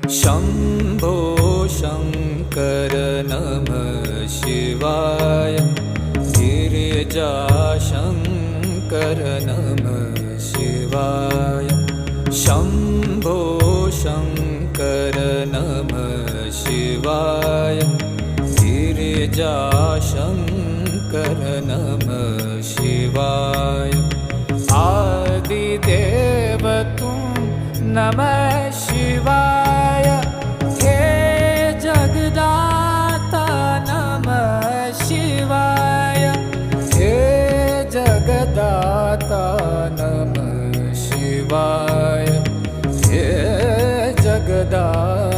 शम्भो शङ्कर नमः शिवाय। गिरिजाशङ्कर नमः शिवाय। शम्भो शङ्कर नमः शिवाय। गिरिजाशङ्कर नमः शिवाय। आदिदेव तुम नमः शिवाय। हे जगदाता नमः शिवाय। हे जगदाता नमः शिवाय। हे जगदाता